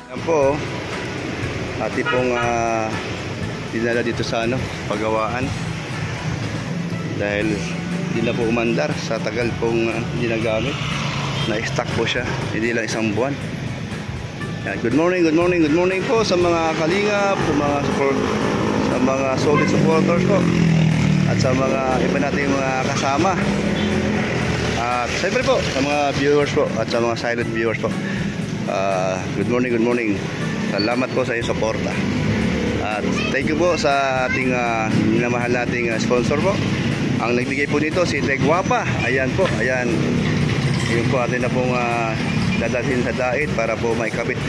Yan po, ati pong dinala dito sa paggawaan dahil hindi na po umandar sa tagal pong ginagamit. Na-stack po siya, hindi lang isang buwan. Yan. Good morning po sa mga kalingap, sa mga support, sa mga solid supporters po, at sa mga iba nating mga kasama, at siyempre po sa mga viewers po at sa mga silent viewers po. Good morning. Salamat po sa iyong suporta. At thank you po sa ating minamahal nating sponsor po. Ang nagbigay po nito si Tegwapa. Ayan po, ayan. Yun po atin na pong dadalhin sa dait para po maikabit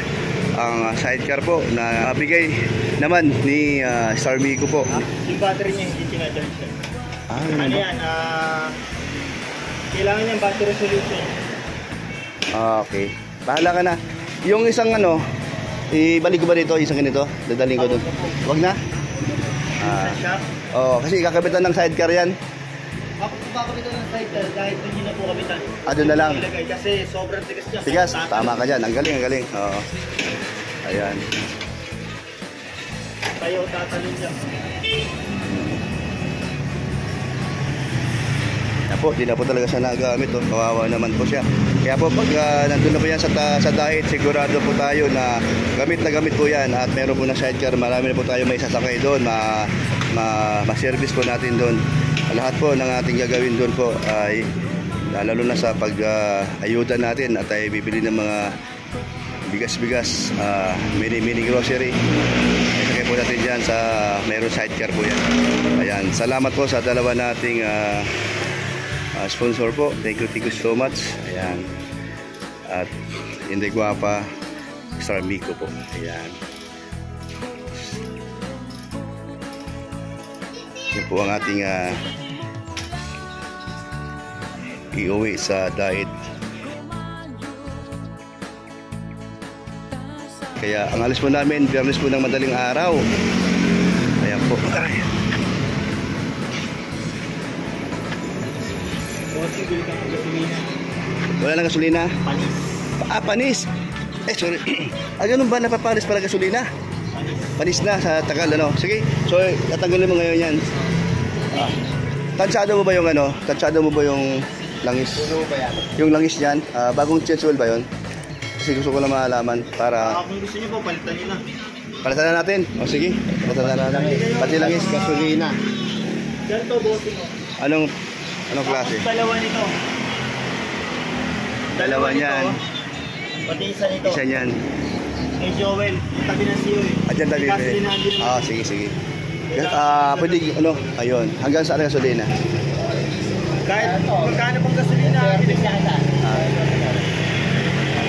ang sidecar po na bigay naman ni Star Miko po. Yung battery niya hindi kinacharge. Ano yan? Kailangan niyang battery solution. Okay. Bahala ka na. Yung isang ibalik ko ba dito, isang ganito? Dadaling ko doon. Wag na? Kasi kakabitan ng sidecar yan. Kakabitan ng sidecar dahil hindi na po kabitan. Doon na lang. Kasi sobrang tigas niya. Tigas, tama ka dyan. Ang galing. Oo. Ayan. Tayo tatalon niya. Yan po, di na po talaga siya nagamit. Kawawa naman po siya. Kaya po pag nandun na po yan sa dait, sigurado po tayo na gamit po yan. At meron po na sidecar, marami na po tayo may sasakay doon. Ma-service po natin doon. Lahat po ng ating gagawin doon po ay lalo na sa pag-ayuda natin at ay bibili ng mga bigas-bigas, mini grocery. Isakay po natin dyan sa meron sidecar po yan. Ayan, salamat po sa dalawa nating sponsor po. Thank you so much. Ayan. At hindi Guapa, Star Miko po. Ayan. Yan po ang ating iuwi sa dait. Kaya ang alis po namin, Biyernes po ng madaling araw. Ayan po. Wala na gasolina? Panis. Panis. Sorry. Ganun ba napapanis para gasolina? Panis na sa Tagal, Sige. So, tatanggalin mo ngayon yan. Tansado mo ba yung Tansado mo ba yung langis? Yung langis niyan, bagong change oil ba yun? Kasi gusto ko lang malaman para... Kung gusto niyo po, palitan niyo na. Palitan na natin? Sige. Palitan na natin. Pati langis, gasolina. Yan to, bossing mo. Anong klase? Dalawa nito. Dalawa niyan. Pati isa nito. Isa niyan. Kay Joel, tabi ng siyo eh. Diyan tabi. Gasolinahan din. Sige. Pwede, ano, ayun. Hanggang saan ang gasolina? Kahit magkano pang gasolina,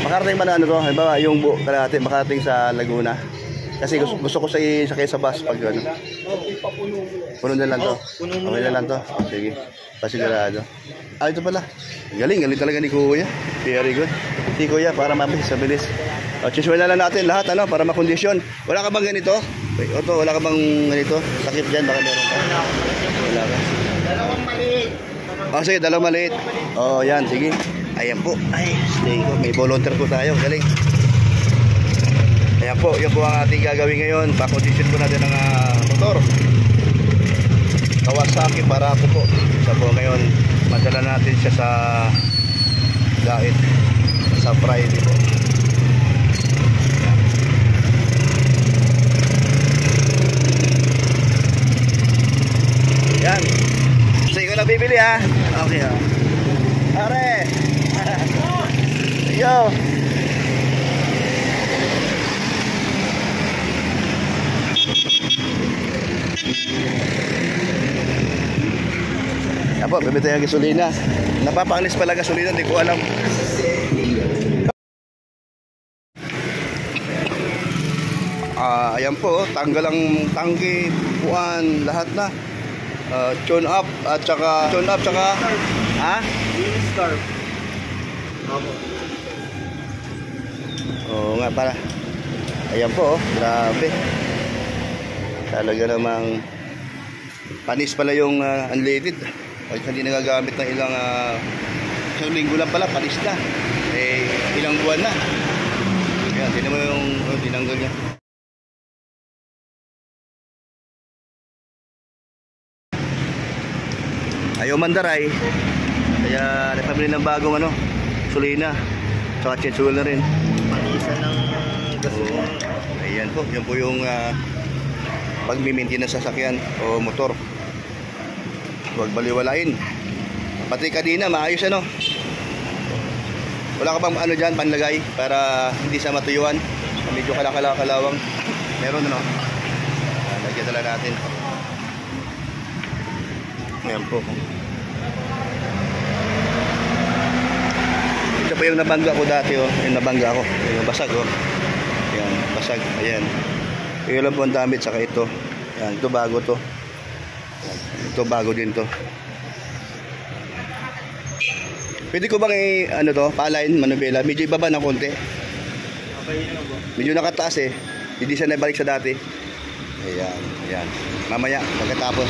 Makarating ba na ano to? Halimbawa, yung buo kalahati, makarating sa Laguna. Kasi gusto ko sakay sa bus pag ano. Puno na lang to. Okay na lang to. Sige. Pasigurado. Ito pala. Galing talaga ni Kuya. Very good. Si Kuya, para mabilis, sa bilis. Chiswell na lang natin lahat, ano, para makondisyon. Wala ka bang ganito? Wait, Otto, wala ka bang ganito? Takip dyan, baka meron ka. Wala ka. dalawang maliit. Sige, dalawang maliit. Yan, sige. Ayan po. Ay, stay ko. May volunteer po tayo. Galing. Ayan po, yun po ang ating gagawin ngayon. Pakondisyon po natin ang motor. Kawasaki Barako po. Isa po ngayon, madala natin siya sa Dait. Sa Friday po. Yan. Kasi ko na bibili ha. Okay ha. Are. Yo. Apo, bibili tayo ng gasolina. Napapanglis pala gasolina, hindi ko alam. Ayan po, tanggal ang tangke, puan, lahat na. Tune up tsaka ha? Scarf. Oo nga para. Ayan po, grabe. Talaga namang panis pala yung unleaded. Kahit hindi nagagamit ng ilang isang linggo lang pala, panis na. Ilang buwan na. Ayan, tinan mo yung tinanggal niya. Ayaw mandaray. Kaya napamili ng bagong ano, sulina. Tsaka chinsul na rin. Panisan ng gasolina. Ayan po, yan po yung pag-maintain ng sasakyan o motor. Huwag baliwalain. Pati kanina, maayos ano. Wala ka bang ano dyan, panlagay para hindi sa matuyuan. Medyo kalawang. Meron ano. Lagyan na lang natin. Ayan po. Ito pa yung nabangga ko dati oh. Yung nabangga ko. Yung basag oh. Ayan, basag. Ayan. Yung lang po ang damit saka ito. Ayan, ito bago to. Ito bago din to. Pwede ko bang ano to, pa-align, manubela? Medyo ibaba ng konti. Okay na po. Medyo nakataas eh. Hindi siya nabalik sa dati. Ayan, ayan. Mamaya, pagkatapos.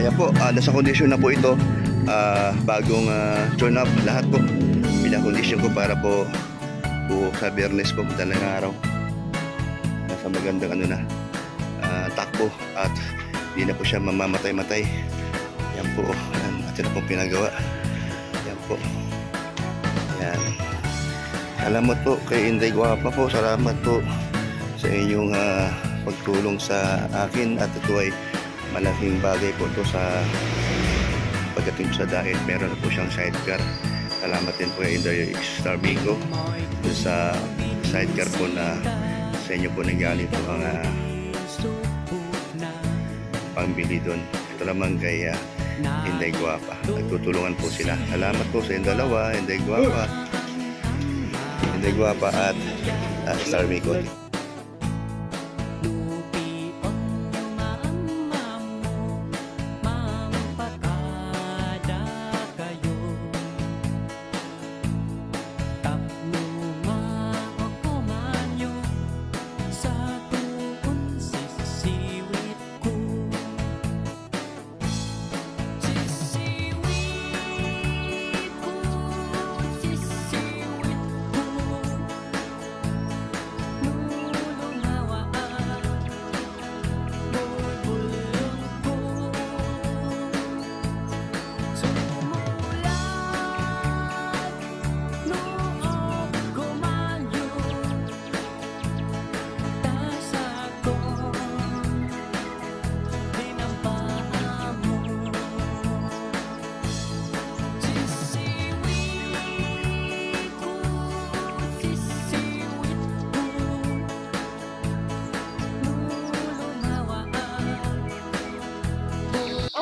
Ayan po, nasa kondisyon na po ito. Bagong tune up lahat po. Pinakondisyon ko para po sa Biyernes po, madaling araw. Nasa magandang ano na, takbo at hindi na po siya mamamatay-matay. Yan po, atin na pong pinagawa. Yan po. Yan. Salamat po kay Inday Guapa po. Salamat po sa inyong pagtulong sa akin, at ito ay malaking bagay po ito sa pagdating sa diet. Meron na po siyang sidecar. Salamat din po kay Inday Starmico sa sidecar po na sa inyo po nanggaling po mga pangbili doon. Ito naman kay Inday Guapa. Nagtutulungan po sila. Salamat po sa inyong dalawa, Inday Guapa at Starmico.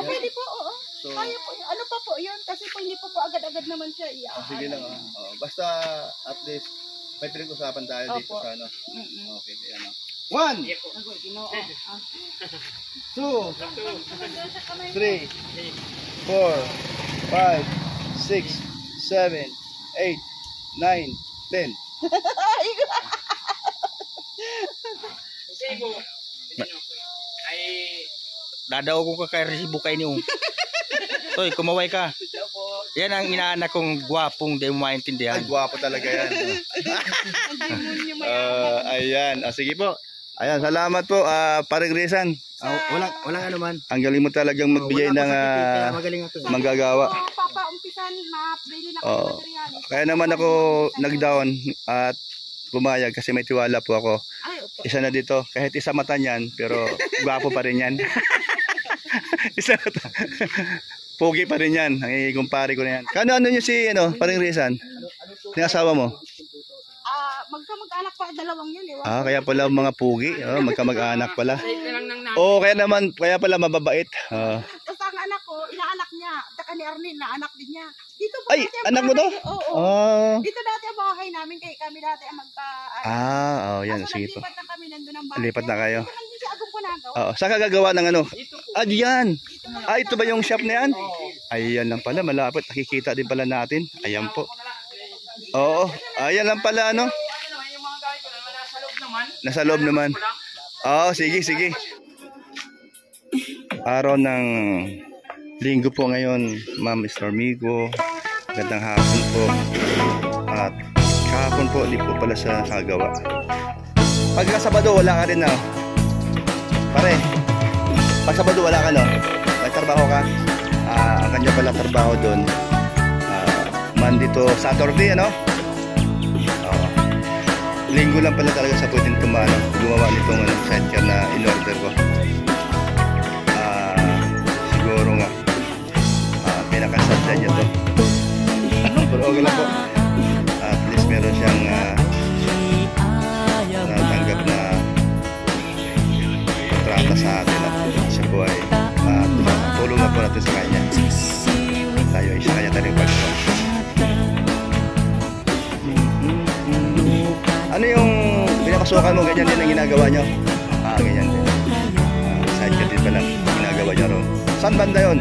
Pwede po, oo. Kaya po. Ano pa po yun? Kasi po hindi po agad-agad naman siya Sige lang. Basta at least may pinag-usapan tayo dito sa ano. Okay, ayan. 1, 2, 3, 4, 5, 6, 7, 8, 9, 10. Ay dadaw ko kay resibo kay niyo. Toy, kumaway ka. Yan ang inaanak kong gwapong di mo maintindihan. Ay, gwapo talaga yan. Ayan. Sige po. Ayan, salamat po. Paring Rizan. Walang ano man. Ang galing mo talagang magbigay ng magaling ako. manggagawa. Papaumpisan na bili na Oo. materialis. Kaya naman ako nag-down at pumayag kasi may tiwala po ako. Ay, opo. Isa na dito. Kahit isa mata niyan, pero gwapo pa rin yan. Isa mata. Pogi pa rin yan. Ang ikumpare ko na yan. Ano nyo si Paring Rizan? Yung asawa mo? Magkamag-anak pa, dalawang yun eh. Kaya pala mga pugi. Magkamag-anak pala. Kaya pala mababait. Tapos ang anak ko, inaanak niya. Taka ni Arlene, naanak din niya. Dito po Ay, dati ang anak mo to? bahay. Oo. Oh. Dito dati ang bahay namin, kami dati ang Yan. Sige po. Lipat na kami nandun ang bahay. Lipat na kayo. Dito lang din si Agong Kunagaw. Saan ka gagawa ng ano? Diyan. Ito ba yung shop na yan? Ayan lang pala, malapit. Nakikita din pala natin. Ayan po. Oo. Ayan lang pala, ano? Nasa loob naman. Sige. Araw ng linggo po ngayon, Ma'am Starmico. Magandang hapon po. At kahapon po, di po pala sa kagawa. Pagka Sabado, wala ka rin na. Pare, pag Sabado, wala ka no? May trabaho ka? Ang kanya pala trabaho doon. Monday to Saturday, ano? Linggo lang pala talaga sa pwedeng gumawa nitong sidecar na in-order ko. Siguro nga pinakasadya niya to. Pero okay lang po. At least meron siyang natanggap na kontrata sa atin at siya po ay tulong na po natin sa kanya. Tayo ay sa kanya tayo pagkakas. Ano yung pinapasukan mo? Ganyan din ang ginagawa nyo? Ganyan din. Sidecar din pala ginagawa nyo ron. Saan banda yun?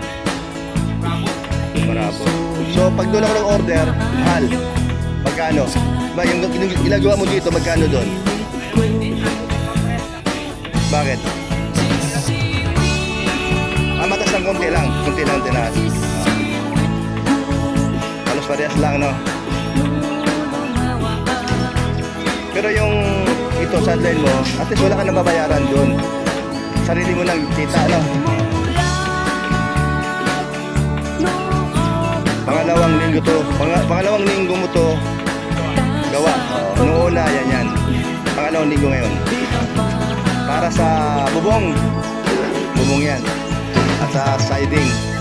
Marabo. So pag doon ako nag-order, mahal. Magkano? Ba, yung ginagawa mo dito, magkano doon? Bakit? Matas ng konti lang tinaas. Halos parehas lang, no? Pero yung ito, sideline mo, at least wala ka na babayaran doon. Sarili mo lang kita, no? Pangalawang linggo to. Pangalawang linggo mo to gawa. Noong una, yan. Pangalawang linggo ngayon. Para sa bubong yan. At sa siding.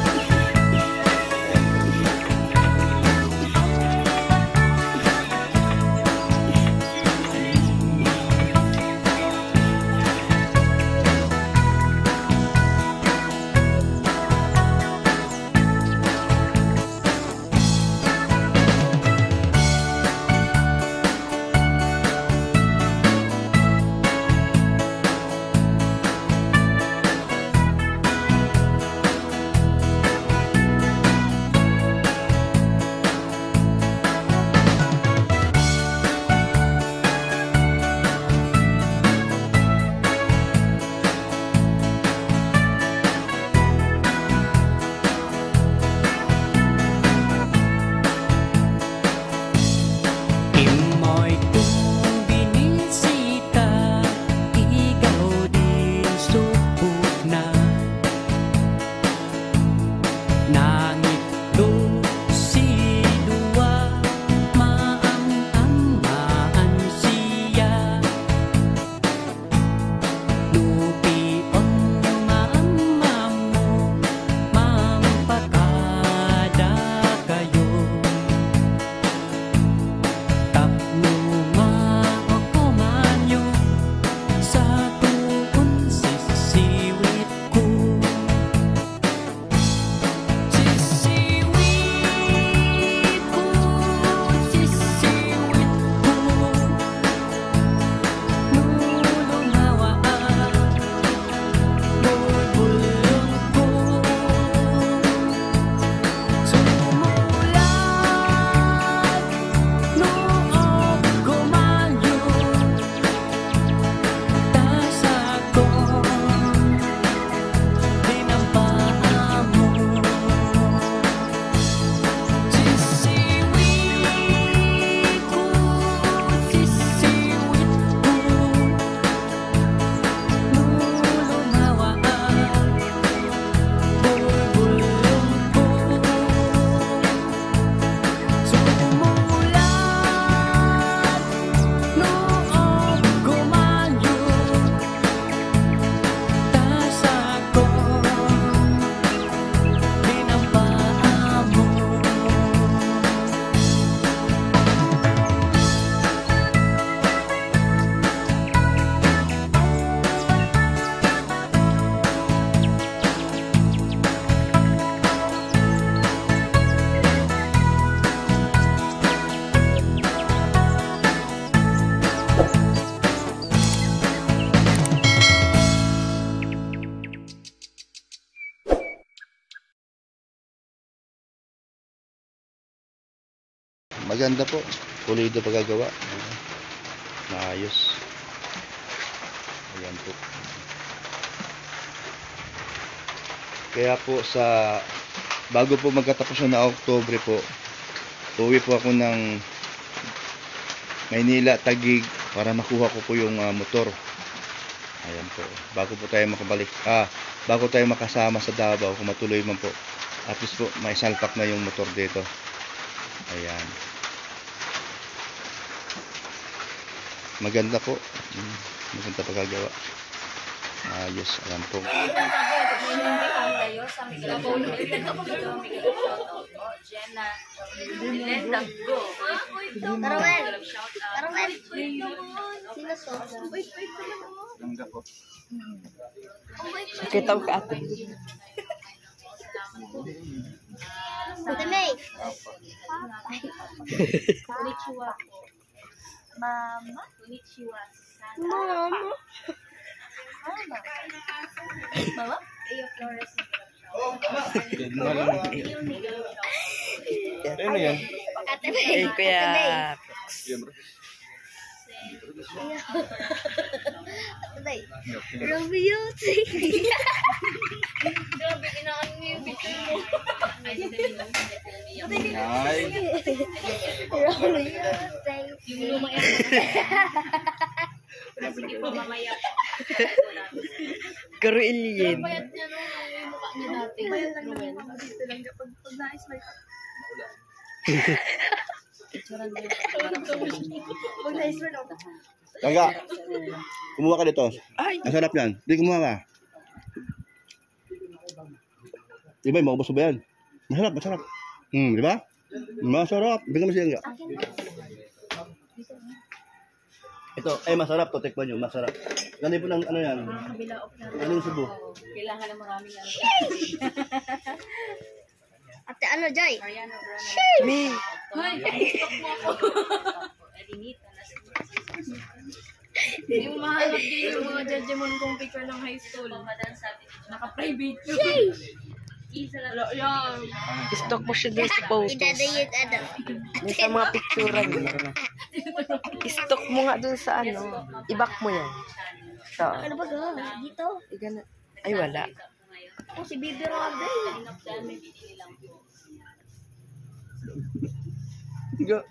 Maganda po. Pulido pagagawa. Maayos. Ayan po. Kaya po bago po magkatapos na Oktubre po, uwi po ako ng Maynila, Taguig para makuha ko po yung motor. Ayan po. Bago po tayo makabalik. Bago tayo makasama sa Davao, kung matuloy man po. At least po, may salpak na yung motor dito. Ayan. Maganda po. Maganda pagkagawa. Ayos. Ayan po. Kita ko ka ate. Mama. Konnichiwa. Mama. Mama. Ayo Flores. Ano yan? Ate May. Kuya. Romeo, sige. Grabe, kinaan mo yung picture mo. Ay. Romeo, yung luma yan. Sige po, mamaya. Karuilien. Bayad niya no, yung mukha niya dati. Bayad lang naman. Dito lang kapag na-smile ka. Pag na-smile ako. Taga. Kumuha ka dito. Ay. Ang sarap yan. Di kumuha ka. Di ba, maubos mo ba yan? Masarap, masarap. Di ba? Masarap. Bigyan mo siya. Ito, ay masarap to. Tikman nyo, masarap. Ganun po ng ano yan. Ganun Cebu. Kailangan ng maraming ano. Ate, ano, Joy? Me. Hoy, stop mo ako. Yung mahanap din yung mga judgemon kong picture ng high school. Naka-private yun. Yan. Stalk mo siya doon sa photos. Doon sa mga picturean niya. Stalk mo nga doon sa ano. I-back mo yan. So, Ano ba ga? Dito? ay, wala. Oh, si Bibi Robe. Higa.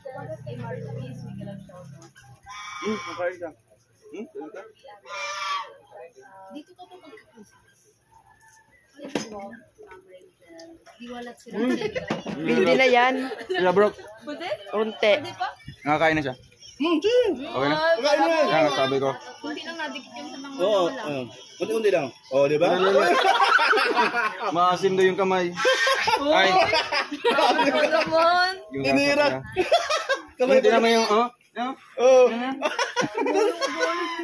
Dito ka pa Diwalat sila. Hindi na yan. Sila bro. Unti. Nakakain na siya. Okay na? Kain na yan. Yan, sabi ko. Kunti lang nadikit yung sa mga Oo. wala. Kunti-kunti lang. Oo, di ba? Maasim daw yung kamay. Ay. Naman. Yung Tinirat. Kamay din naman yung, oh. Oo.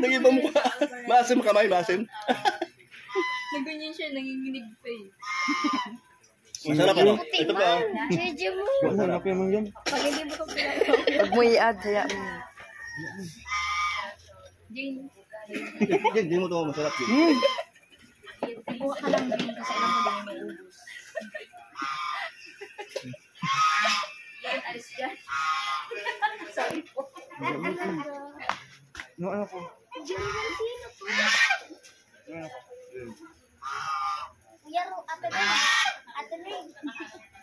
Nag-iba mukha. Maasim kamay, maasim. Nagganyan siya, nanginginig pa eh. Masarap ano? Ito pa. Oh. Masarap yung yan. Pag hindi mo ito Pag mo i-add, hayaan mo. Jane, Yan, di mo ito masarap yun. kuha ka lang din kasi alam mo din may ubus. Yan, alis dyan. Sorry po. Ano ko? Yaro, ate May. Ate May.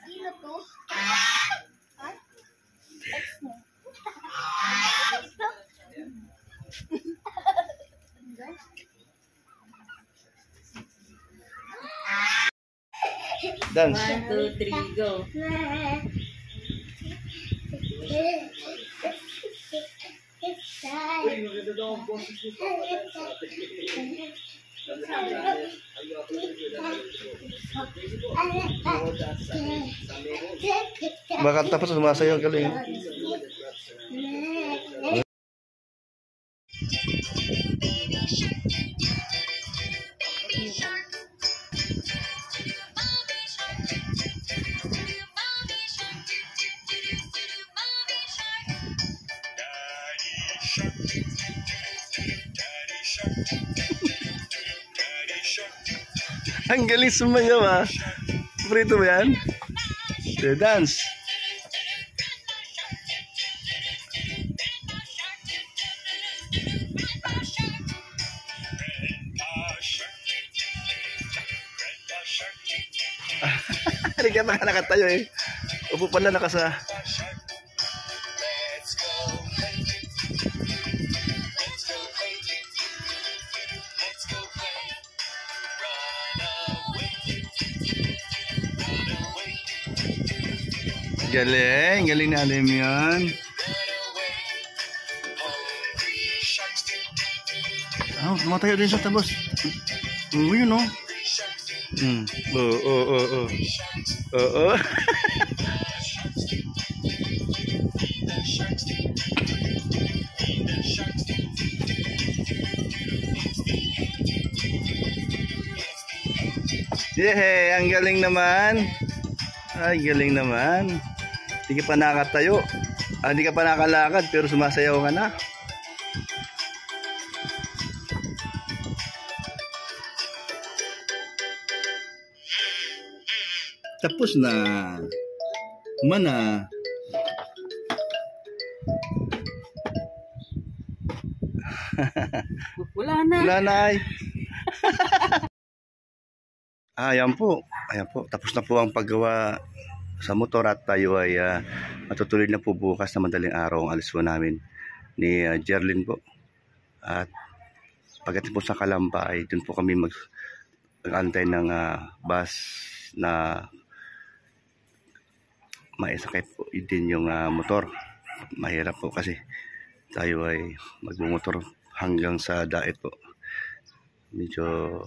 Sino to? Ha? Ex mo. Ito? Dance. 2, 3, go. Bakit tapos sumasayaw ka lang. Ang galing sumayaw ah. Prito mo yan? Okay, dance. Hindi ka nakatayo eh. Upo pala nakasa. Galing, galing na alim yan. Ah, tumatayo din sa tabos. Yun oh. Oo. Oo. Yehey, ang galing naman. Ay, galing naman. Hindi ka pa nakatayo. Hindi ka pa nakalakad pero sumasayaw ka na. Tapos na. Mana. Wala na. Wala na ay. Ayan po. Ayan po. Tapos na po ang paggawa sa motor at tayo ay matutuloy na po bukas na madaling araw ang alis po namin ni Jerlyn po. At pagdating po sa Calamba ay dun po kami mag-antay ng bus na maisakay po din yung motor. Mahirap po kasi tayo ay magmumotor hanggang sa Daet po. Medyo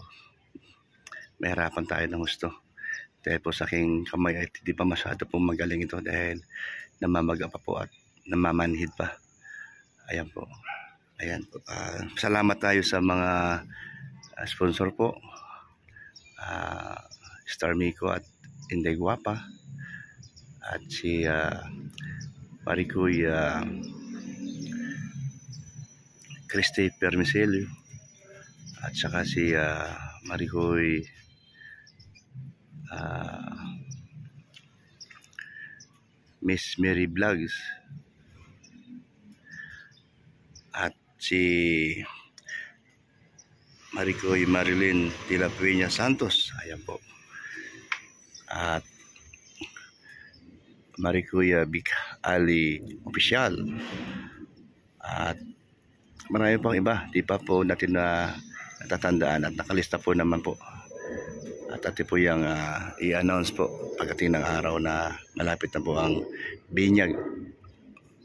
mahirapan tayo ng gusto. Dahil po sa aking kamay ay hindi pa masyado po magaling ito dahil namamaga pa po at namamanhid pa. Ayan po. Ayan po. Salamat tayo sa mga sponsor po. Star Miko at Inday Guapa. At si Maricoy Christy Permiselio. At saka si Maricoy Miss Mary Vlogs. At si Maricoy Marilyn de la Peña Santos. Ayan po. At Maricoy Big Ali Official. At marami pang iba. Di pa po natin natatandaan at nakalista po naman po. At ito po yung i-announce po pagdating ng araw na malapit na po ang binyag.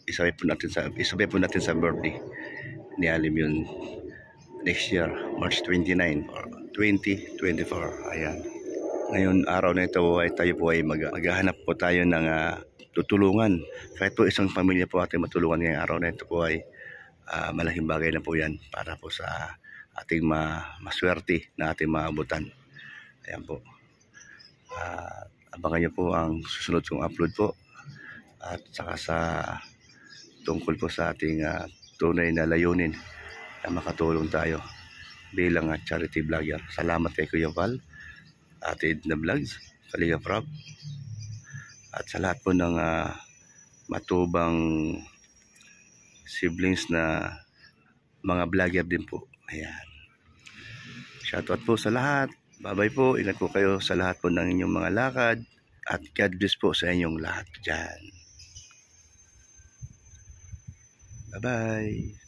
Isabay po natin sa birthday ni Alim yun next year, March 29 or 2024. Ayan. Ngayon araw na ito ay tayo po ay maghahanap po tayo ng tutulungan. Kahit po isang pamilya po ating matulungan ngayong araw na ito po ay malaking bagay na po yan para po sa ating maswerte na ating maabutan. Ayan po. Abangan nyo po ang susunod kong upload po. At saka sa tungkol po sa ating tunay na layunin na makatulong tayo bilang charity vlogger. Salamat kay Kuya Val, Ate Edna Vlogs, Kalinga Prab, at sa lahat po ng matubang siblings na mga vlogger din po. Ayan. Shoutout po sa lahat. Bye-bye po. Ingat po kayo sa lahat po ng inyong mga lakad. At God bless po sa inyong lahat dyan. Bye-bye.